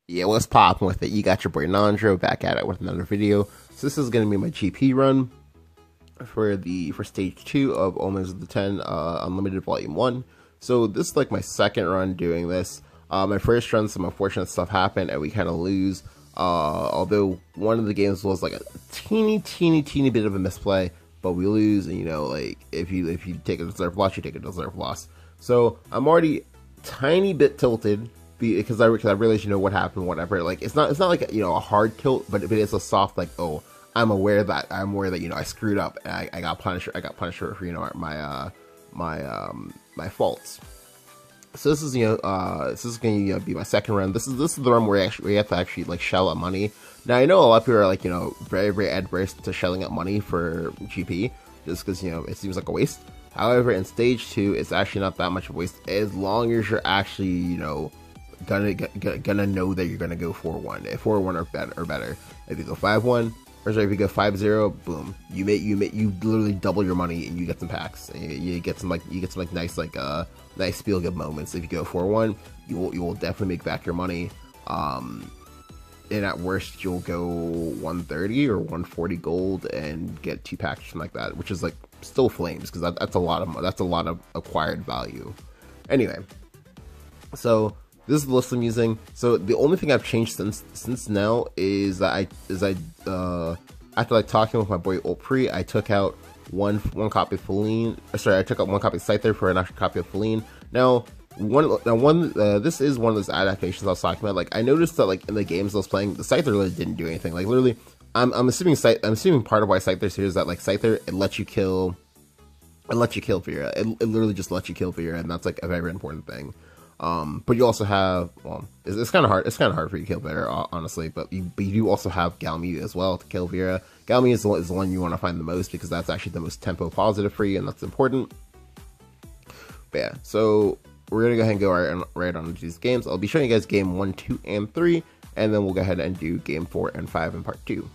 Yeah, what's poppin' with it? You got your boy Nandro back at it with another video. So this is gonna be my GP run for stage 2 of Omens of the 10 Unlimited Volume 1. So this is like my second run doing this. My first run, some unfortunate stuff happened and we kind of lose. Although one of the games was like a teeny bit of a misplay, but we lose. And like if you take a deserved loss, you take a deserved loss. So I'm already tiny bit tilted because I realized what happened, whatever. Like it's not like a hard tilt, but it's a soft like, oh, I'm aware that I screwed up and I got punished. I got punished for my faults. So this is gonna be my second run. This is the run where we have to actually like shell out money. Now I know a lot of people are like very adverse to shelling out money for GP just because it seems like a waste. However, in stage 2, it's actually not that much of a waste as long as you're actually gonna know that you're gonna go 4-1, 4-1 or better. If you go 5-1, or sorry, if you go 5-0, boom, you literally double your money and you get some packs. You get some nice feel good moments. If you go 4-1, you will definitely make back your money. And at worst, you'll go 130 or 140 gold and get 2 packs, something like that, which is like still flames because that's a lot of acquired value. Anyway, so this is the list I'm using. So the only thing I've changed since now is that after like talking with my boy Prix, I took out one copy of Feline. Sorry, I took out one copy of Scyther for an extra copy of Feline. Now this is one of those adaptations I was talking about. Like I noticed that like in the games I was playing, the Scyther really didn't do anything. Like literally, I'm assuming part of why Scyther's here is that like Scyther it lets you kill Vera. It literally just lets you kill Vera, and that's like a very important thing. But you also have, well, it's kind of hard. It's kind of hard for you to kill Vera, honestly. But you do also have Galmi as well to kill Vera. Galmi is the one you want to find the most because that's actually the most tempo positive for you, and that's important. But yeah, so we're gonna go ahead and go right on into these games. I'll be showing you guys game 1, 2, and 3, and then we'll go ahead and do game 4 and 5 in part 2.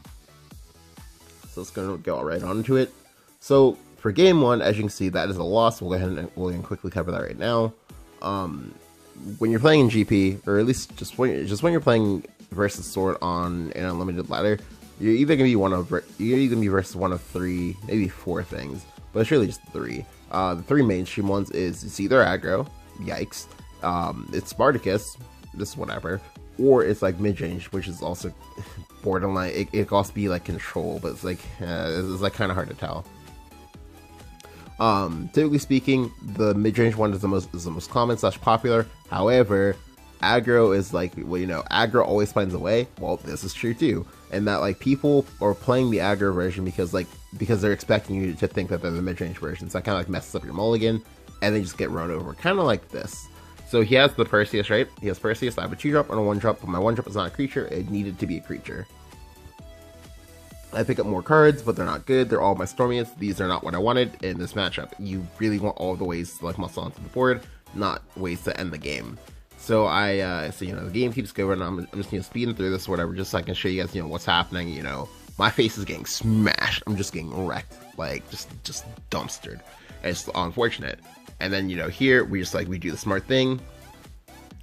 So let's go right on into it. So for game 1, as you can see, that is a loss. We'll go ahead and we'll quickly cover that right now. When you're playing in GP, or at least just when you're playing versus Sword on an unlimited ladder, you're either gonna be versus one of 3, maybe 4 things, but it's really just 3. The 3 mainstream ones is it's either aggro, yikes, it's Spartacus, this is whatever, or it's like mid range, which is also borderline. It can also be like control, but it's like kind of hard to tell. Typically speaking, the mid-range one is the most common / popular. However, aggro is like, well, aggro always finds a way. Well, this is true too, and that like people are playing the aggro version because they're expecting you to think that they're the mid-range version. So that kind of like messes up your mulligan, and they just get run over, kind of like this. So he has the Perseus, right? He has Perseus. I have a 2-drop and a 1-drop, but my 1-drop is not a creature. It needed to be a creature. I pick up more cards, but they're not good. They're all my Stormians. These are not what I wanted in this matchup. You really want all the ways to like muscle onto the board, not ways to end the game. So the game keeps going. I'm just speeding through this or whatever, just so I can show you guys what's happening. My face is getting smashed. I'm just getting wrecked, like just dumpstered. And it's unfortunate. And then here we do the smart thing.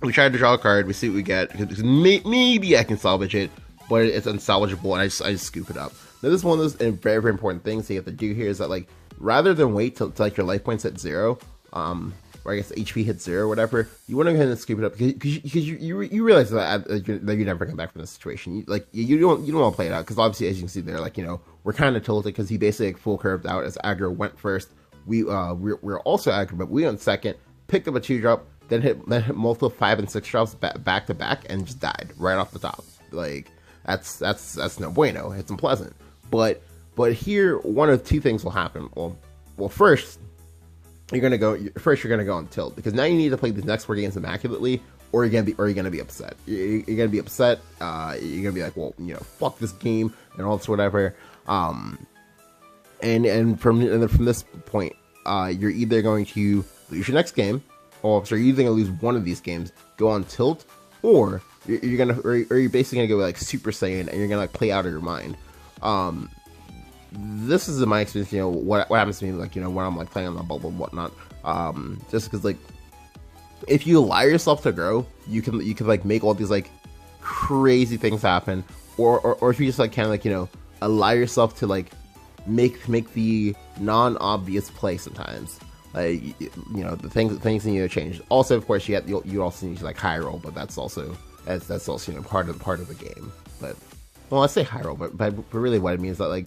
We try to draw a card. We see what we get. Maybe I can salvage it, but it's unsalvageable, and I just scoop it up. Now, this is one of those very, very important things that you have to do here is that, like, rather than wait till like your life points at 0, or I guess HP hits 0 or whatever, you want to go ahead and scoop it up because you realize that you never come back from this situation. You don't want to play it out because obviously, as you can see there, like we're kind of tilted because he basically like, full curved out as aggro went first. We're also aggro, but we went second, picked up a 2-drop, then hit multiple 5 and 6 drops back to back, and just died right off the top. Like. That's no bueno. It's unpleasant. But here, one of 2 things will happen. Well, first you're gonna go on tilt because now you need to play the next 4 games immaculately, or you're gonna be upset. You're gonna be upset. You're gonna be like, well, fuck this game and all this whatever. And from this point, you're either going to lose your next game, or so you're either gonna lose one of these games, go on tilt, or you're basically gonna go like Super Saiyan and you're gonna like play out of your mind. This is in my experience, what happens to me like when I'm like playing on the bubble and whatnot. Just because like if you allow yourself to grow, you can like make all these like crazy things happen, or if you just like kind of like, you know, allow yourself to like make the non-obvious play sometimes. Like, you know, the things need to change. Also, of course, you also need to like high roll, but that's also you know, part of the game. But well, I say high roll, but really what it means is that like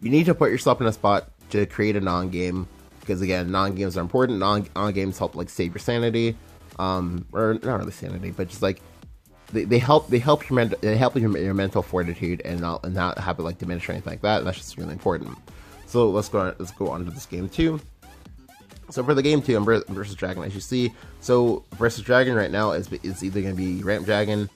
you need to put yourself in a spot to create a non-game, because again, non-games are important. Non-games help like save your sanity, or not really sanity, but just like they help your mental fortitude and not have it like diminish or anything like that. And that's just really important. So let's go on to this game 2. So for the game 2, I'm versus Dragon, as you see. So versus Dragon right now is either going to be Ramp Dragon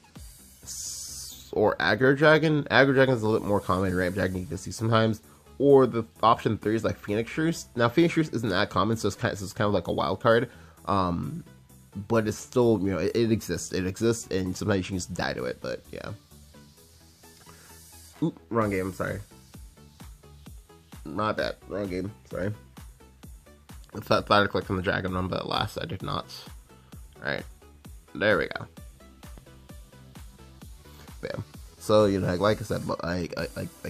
or Aggro Dragon. Aggro Dragon is a little bit more common. Ramp Dragon you can see sometimes. Or the option 3 is like Phoenix Shrews. Now Phoenix Shrews isn't that common, so it's kind of like a wild card. But it's still, you know, it exists. It exists, and sometimes you can just die to it. But yeah. Oop, wrong game. Sorry. Not that. Wrong game. Sorry. I thought I clicked on the dragon one, but alas, I did not. Alright. There we go. Bam. So, you know, like I said, I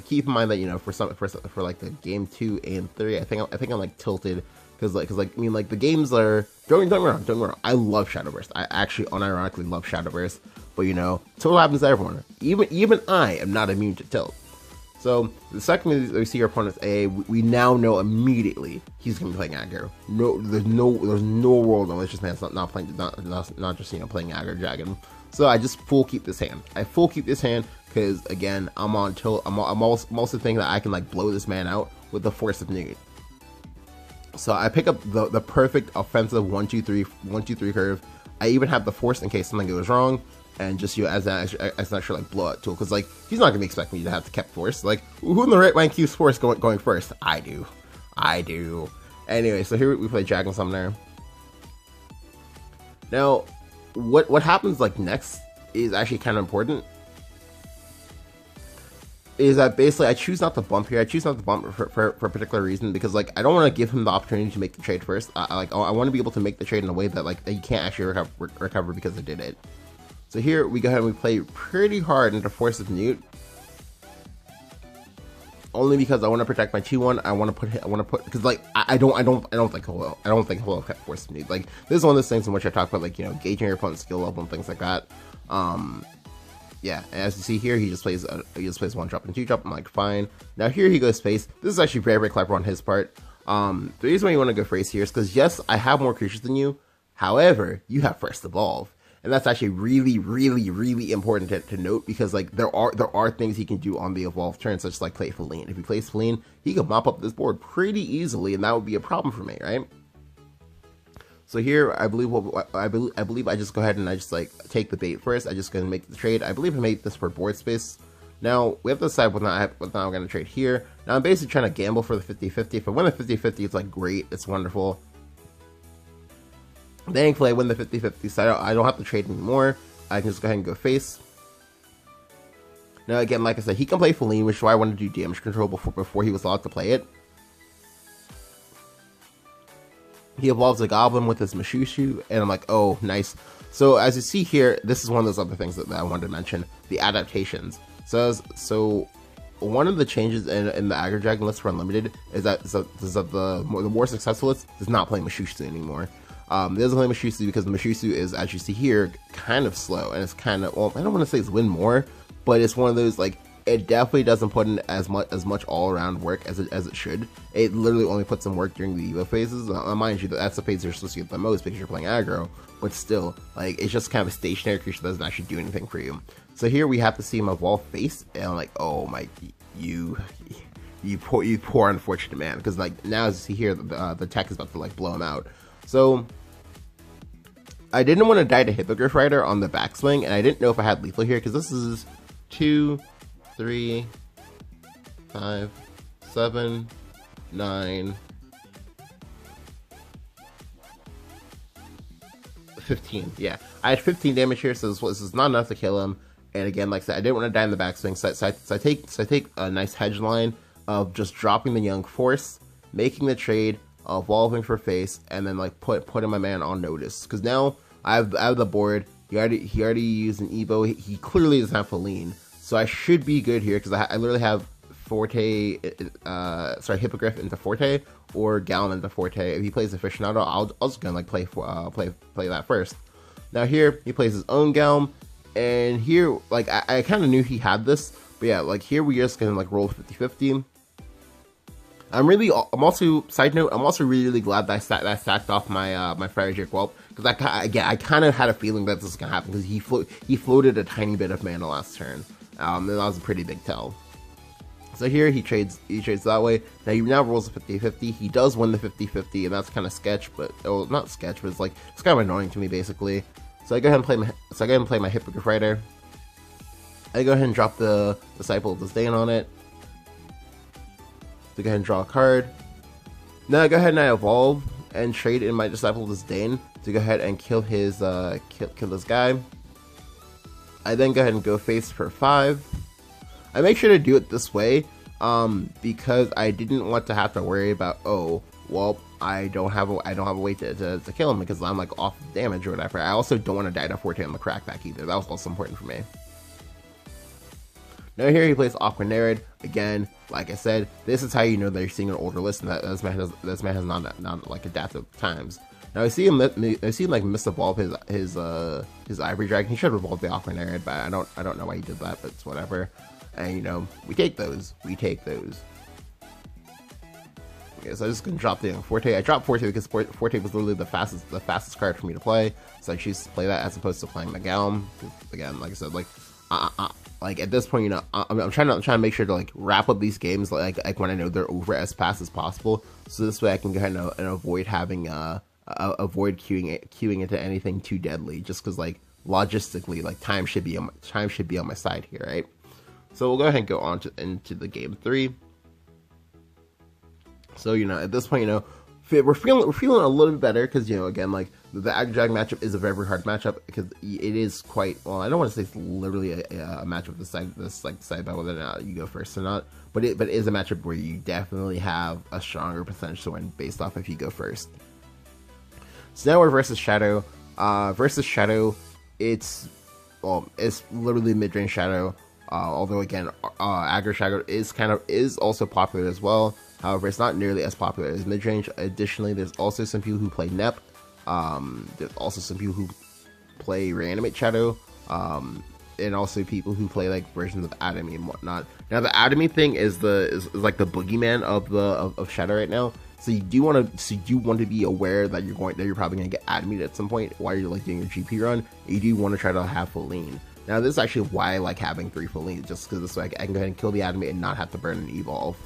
keep in mind that, you know, for like the game 2 and 3, I think I'm like tilted, because I mean, like the games are, don't get me wrong, I love Shadowburst. I actually unironically love Shadowburst, but you know, tilt happens to everyone. Even I am not immune to tilt. So the second we see your opponent's A, we now know immediately he's gonna be playing aggro. No, there's no world in which this man's not playing, not just, you know, playing aggro dragon. So I just full keep this hand. I full keep this hand because again, I'm on tilt. I'm also thinking that I can like blow this man out with the Force of Newt. So I pick up the perfect offensive 1-2-3 curve. I even have the Force in case something goes wrong, and just, you know, as an extra like blowout tool, because like he's not gonna expect me to have to keep Force. Like, who in the right rank keeps Force going first? I do. Anyway, so here we play Dragon Summoner. Now, what happens like next is actually kind of important. Is that basically I choose not to bump here. I choose not to bump for a particular reason, because like I don't want to give him the opportunity to make the trade first. I want to be able to make the trade in a way that like he can't actually recover because I did it. So here we go ahead and we play pretty hard into Force of Newt, only because I want to protect my 2-1. I want to put because like I don't think he'll have Force of Newt. Like, this is one of those things in which I talk about, like, you know, gauging your opponent's skill level and things like that. Yeah, and as you see here, he just plays 1-drop and 2-drop. I'm like, fine. Now here he goes space. This is actually very clever on his part. The reason why you want to go phrase here is because, yes, I have more creatures than you. However, you have first evolve. And that's actually really important to note, because like there are things he can do on the evolved turn, such as like play Feline. If he plays Feline, he can mop up this board pretty easily, and that would be a problem for me, right? So here, I believe I just go ahead and I just like take the bait first. I just gonna make the trade. I believe I made this for board space. Now we have to decide whether I'm gonna trade here. Now I'm basically trying to gamble for the 50-50. If I win the 50-50, it's like great, it's wonderful. Thankfully, I win the 50-50, so I don't have to trade anymore. I can just go ahead and go face. Now again, like I said, he can play Feline, which is why I wanted to do damage control before he was allowed to play it. He evolves a Goblin with his Mashushu, and I'm like, oh, nice. So as you see here, this is one of those other things that I wanted to mention, the adaptations. So one of the changes in the Aggro Dragon list for Unlimited is that the more successful list does not play Mashushu anymore. It doesn't play Mashushu because the Mashushu is, as you see here, kind of slow, and it's kind of, well, I don't want to say it's win more, but it's one of those, like, it definitely doesn't put in as much all-around work as it should. It literally only puts in work during the Evo phases. Mind you, that's the phase you're supposed to get the most because you're playing aggro, but still, like, it's just kind of a stationary creature that doesn't actually do anything for you. So here we have to see him evolve face, and I'm like, oh my, you poor unfortunate man, because like now as you see here, the tech is about to like blow him out. So I didn't want to die to Hippogriff Rider on the backswing, and I didn't know if I had lethal here, because this is 2, 3, 5, 7, 9, 15. Yeah, I had 15 damage here, so this is not enough to kill him. And again, like I said, I didn't want to die in the backswing, so I take a nice hedge line of just dropping the Young Force, making the trade, evolving for face, and then like putting my man on notice. Because now I have the board. he already used an Evo. He clearly doesn't have Feline, so I should be good here because I literally have Forte, Hippogriff into Forte or Gallon into Forte. If he plays Aficionado, I'll just gonna like play that first. Now here he plays his own Galm, and here like I kind of knew he had this, but yeah, like here we just gonna like roll 50-50. I'm also, side note, I'm also really glad that I sacked off my my Fire Whelp, because I kind of had a feeling that this was gonna happen because he floated a tiny bit of mana last turn, and that was a pretty big tell. So here he trades that way. Now he now rolls a 50-50. He does win the 50-50, and that's kind of sketch, but well, not sketch, but it's kind of annoying to me basically. So I go ahead and play my Hippogriff Rider. I go ahead and drop the Disciple of Disdain on it. So go ahead and draw a card. Now I go ahead and I evolve and trade in my Disciple of Disdain to go ahead and kill his kill this guy. I then go ahead and go face for 5. I make sure to do it this way because I didn't want to have to worry about, oh, well, I don't have a way to kill him because I'm like off damage or whatever. I also don't want to die to Forte on the crackback either. That was also important for me. Now here he plays Aquanerid. Again, like I said, this is how you know that you're seeing an older list and that this man has not like adapted times. Now I see him like misevolve his Ivory Dragon. He should have evolved the Aquanerid, but I don't know why he did that, but it's whatever. And you know, we take those. Okay, so I'm just gonna drop the Forte. I dropped Forte because Forte was literally the fastest card for me to play. So I choose to play that as opposed to playing the Galm. Again, like I said, like at this point, you know, I'm trying to make sure to like wrap up these games like when I know they're over as fast as possible. So this way I can go ahead and avoid having avoid queuing into anything too deadly. Just because like logistically, like time should be on my side here, right? So we'll go ahead and go on into the game 3. So, you know, at this point, you know, we're feeling a little bit better because, you know, again, like the Aggro Dragon matchup is a very hard matchup because it is quite, well, I don't want to say it's literally a matchup decide by whether or not you go first or not, but it is a matchup where you definitely have a stronger percentage to win based off if you go first. So now we're versus Shadow. It's literally mid-range Shadow. Although again, Aggro Shadow is also popular as well. However, it's not nearly as popular as mid-range. Additionally, there's also some people who play Nep. There's also some people who play Reanimate Shadow. And also people who play like versions of Atomy and whatnot. Now the Atomy thing is like the boogeyman of Shadow right now. So you do want to be aware that you're probably gonna get Atomy at some point while you're like doing your GP run. You do want to try to have Feline. Now this is actually why I like having 3 Feline, just because this way I can go ahead and kill the Atomy and not have to burn and evolve.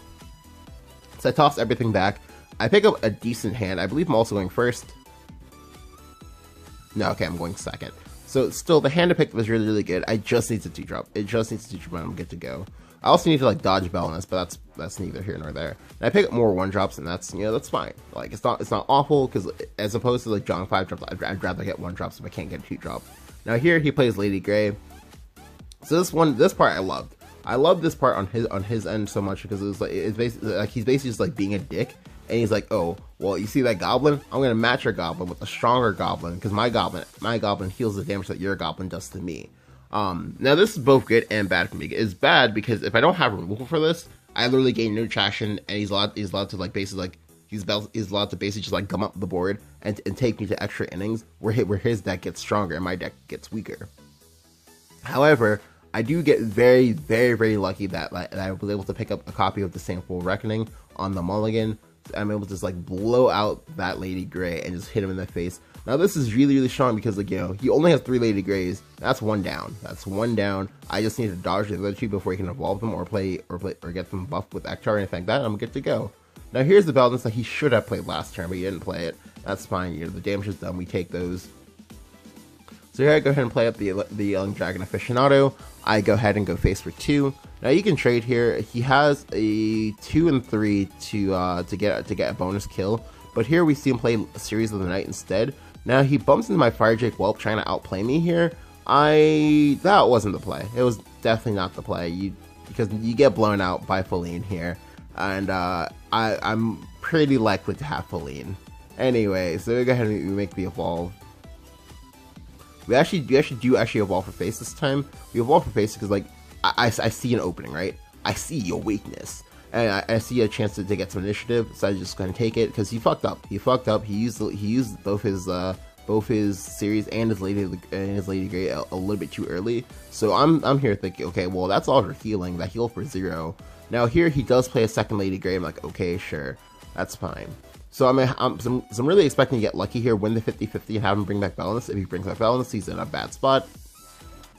So I toss everything back. I pick up a decent hand. I believe I'm also going first. No, okay, I'm going second. So still, the hand I picked was really good. I just need to 2-drop. It just needs to 2-drop and I'm good to go. I also need to like dodge Bellness, but that's neither here nor there. And I pick up more 1-drops, and that's, you know, that's fine. Like it's not awful because as opposed to like John 5-drops, I'd rather get 1-drops if I can't get a 2-drop. Now here he plays Lady Grey. So this part I loved. I love this part on his end so much because it's basically like he's basically just like being a dick, and he's like, oh, well, you see that goblin? I'm gonna match your goblin with a stronger goblin because my goblin heals the damage that your goblin does to me. Now this is both good and bad for me. It's bad because if I don't have removal for this, I literally gain no traction, and he's allowed to like basically like he's allowed to basically just like gum up the board and take me to extra innings where his deck gets stronger and my deck gets weaker. However, I do get very lucky that I was able to pick up a copy of the Sample Reckoning on the mulligan. I'm able to just like blow out that Lady Grey and just hit him in the face. Now this is really strong because like, you know, he only has 3 Lady Greys. That's 1 down. I just need to dodge the other 2 before he can evolve them or get them buffed with Ektar or anything like that. I'm good to go. Now here's the balance that he should have played last turn, but he didn't play it. That's fine. You know, the damage is done. We take those. So here I go ahead and play up the Young Dragon Aficionado. I go ahead and go face for 2. Now you can trade here. He has a 2 and 3 to get a bonus kill, but here we see him play a Series of the Night instead. Now he bumps into my Fire Drake Whelp trying to outplay me here. That wasn't the play. It was definitely not the play. Because you get blown out by Feline here, and I'm pretty likely to have Feline. Anyway, so we go ahead and make the evolve. we actually do evolve for face this time. We evolve for face because like I see an opening, right? I see your weakness, and I see a chance to get some initiative, so I just gonna take it because he fucked up. He used both his series and his Lady Grey a little bit too early. So I'm here thinking, okay, well that's all for healing. That heal for 0. Now here he does play a second Lady Grey. I'm like, okay, sure, that's fine. So I'm really expecting to get lucky here, win the 50-50, and have him bring back Balance. If he brings back Balance, he's in a bad spot.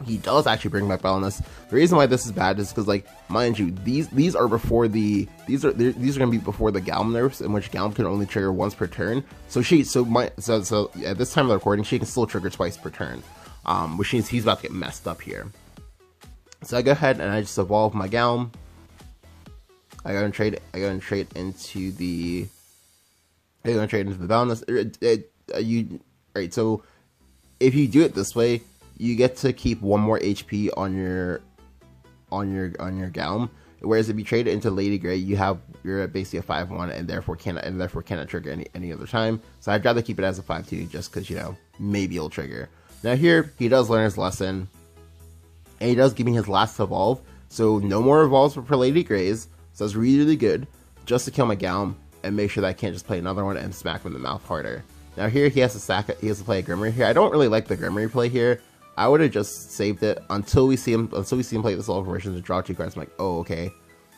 He does actually bring back Balance. The reason why this is bad is because, like, mind you, these are before these are gonna be before the Galm nerfs, in which Galm can only trigger once per turn. So at this time of the recording, she can still trigger twice per turn, which means he's about to get messed up here. So I go ahead and I just evolve my Galm. I go and trade into the Balance. Right. So if you do it this way, you get to keep 1 more HP on your Galm. Whereas if you trade it into Lady Grey, you're basically a 5-1 and therefore cannot trigger any other time. So I'd rather keep it as a 5-2 just because, you know, maybe it'll trigger. Now here he does learn his lesson, and he does give me his last evolve. So no more evolves for Lady Greys. So that's really good, just to kill my Galm and make sure that I can't just play another one and smack him in the mouth harder. Now here he has to play a Grimmery here. I don't really like the Grimmery play here. I would have just saved it until we see him play this level version to draw 2 cards. I'm like, oh, okay.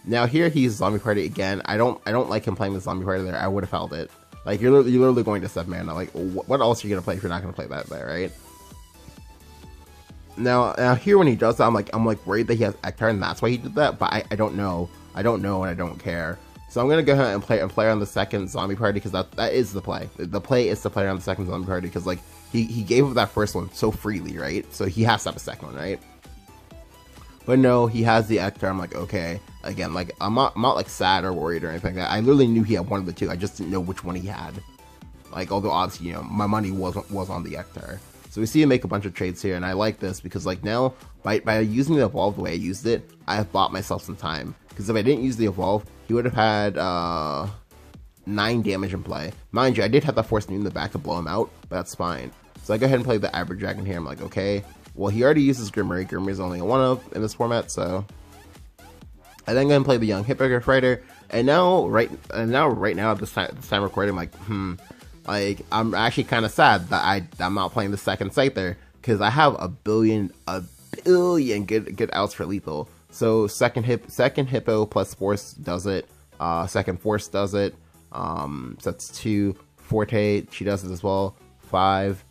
Now here he's Zombie Party again. I don't like him playing the Zombie Party there. I would have held it. Like you're literally going to 7 mana. Like what else are you gonna play if you're not gonna play that there, right? Now here when he does that, I'm like worried that he has Ektar and that's why he did that. But I don't know. I don't know and I don't care. So I'm gonna go ahead and play on the second Zombie Party because that is the play. The play is to play on the second Zombie Party because like he gave up that first one so freely, right? So he has to have a second one, right? But no, he has the Ektar. I'm like, okay. Again, like I'm not like sad or worried or anything like that. I literally knew he had one of the two. I just didn't know which one he had. Like, although obviously, you know, my money was on the Ektar. So we see him make a bunch of trades here, and I like this because like now by using the evolve the way I used it, I have bought myself some time. Because if I didn't use the evolve, he would have had 9 damage in play. Mind you, I did have the Force New in the back to blow him out, but that's fine. So I go ahead and play the Abra Dragon here. I'm like, okay, well he already uses Grimmery. Grimmery is only a 1-of in this format, so I then go and play the Young Hippogriff Rider. And now right now at this time recording, I'm like, like I'm actually kind of sad that I'm not playing the second Scyther because I have a billion good outs for lethal. So second Hippo plus Force does it. Second Force does it. So that's 2. Forte, she does it as well. 5.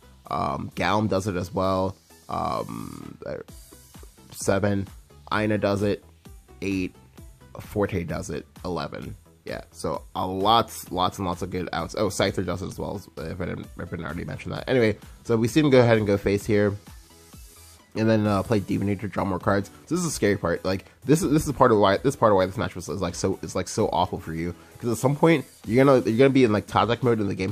Galm does it as well. 7. Ina does it. 8. Forte does it. 11. Yeah, so lots and lots of good outs. Oh, Scyther does it as well, if I didn't already mention that. Anyway, so we see him go ahead and go face here. And then play Demon to draw more cards. So this is the scary part. Like this is part of why this match was so awful for you. Because at some point you're gonna be in like top deck mode and the game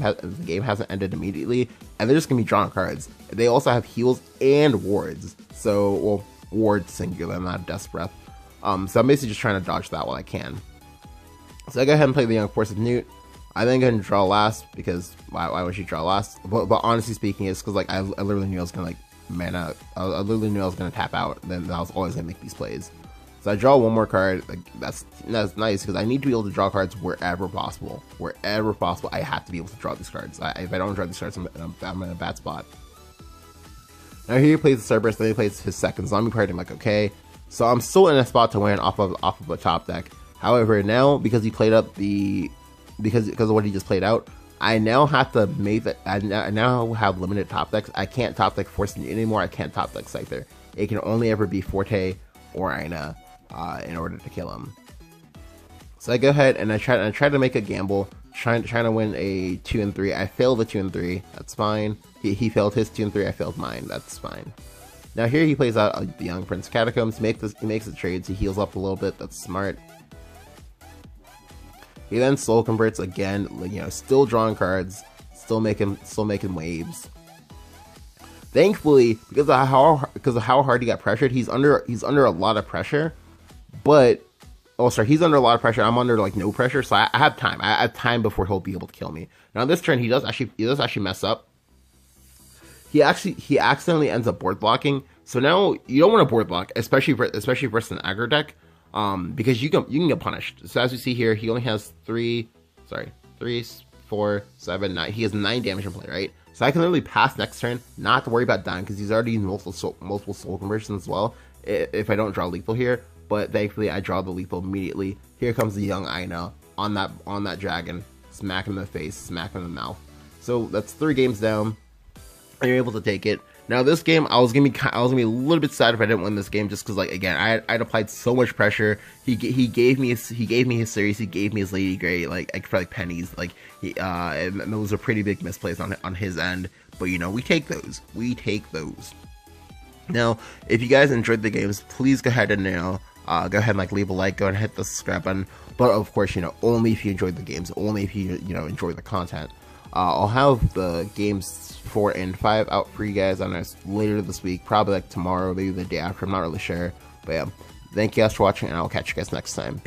hasn't ended immediately, and they're just gonna be drawing cards. They also have heals and wards. So well, wards singular, not Death Breath. So I'm basically just trying to dodge that while I can. So I go ahead and play the Young Force of Newt. I then go and draw last because why would she draw last? But honestly speaking, it's because like I literally knew I was gonna like. Mana, I literally knew I was gonna tap out, and then I was always gonna make these plays. So I draw 1 more card. Like that's nice because I need to be able to draw cards wherever possible. Wherever possible, I have to be able to draw these cards. If I don't draw these cards, I'm in a bad spot. Now here he plays the Cerberus, then he plays his second Zombie Party. I'm like, okay, so I'm still in a spot to win off of a top deck. However, now because he played up because of what he just played out, I now have to make that. I now have limited top decks. I can't top deck Force anymore. I can't top deck Scyther. It can only ever be Forte or Ina in order to kill him. So I go ahead and I try to make a gamble, trying to win a 2 and 3. I failed the 2 and 3. That's fine. He failed his 2 and 3. I failed mine. That's fine. Now here he plays out the Young Prince Catacombs. He makes the trades. He heals up a little bit. That's smart. He then soul converts again, you know, still drawing cards, still making waves. Thankfully, because of how hard he got pressured, he's under a lot of pressure. But he's under a lot of pressure. I'm under like no pressure, so I have time. I have time before he'll be able to kill me. Now this turn, he does actually mess up. he accidentally ends up board blocking. So now you don't want to board block, especially versus an aggro deck, because you can get punished. So as you see here, he only has 3, 4, 7, 9. He has 9 damage in play, right? So I can literally pass next turn, not have to worry about dying, because he's already used multiple soul conversions as well. If I don't draw lethal here, but thankfully I draw the lethal immediately. Here comes the young Aina on that dragon, smack him in the face, smack him in the mouth. So that's 3 games down, and you're able to take it. Now this game, I was gonna be a little bit sad if I didn't win this game, just because, like, again, I'd applied so much pressure. He gave me his series, he gave me his Lady Grey, like for like pennies, like and those are pretty big misplays on his end. But you know, we take those. Now, if you guys enjoyed the games, please go ahead and go ahead and like leave a like, go ahead and hit the subscribe button. But of course, you know, only if you enjoyed the games, only if you enjoy the content. I'll have the games 4 and 5 out for you guys on later this week, probably like tomorrow, maybe the day after. I'm not really sure, but yeah. Thank you guys for watching, and I'll catch you guys next time.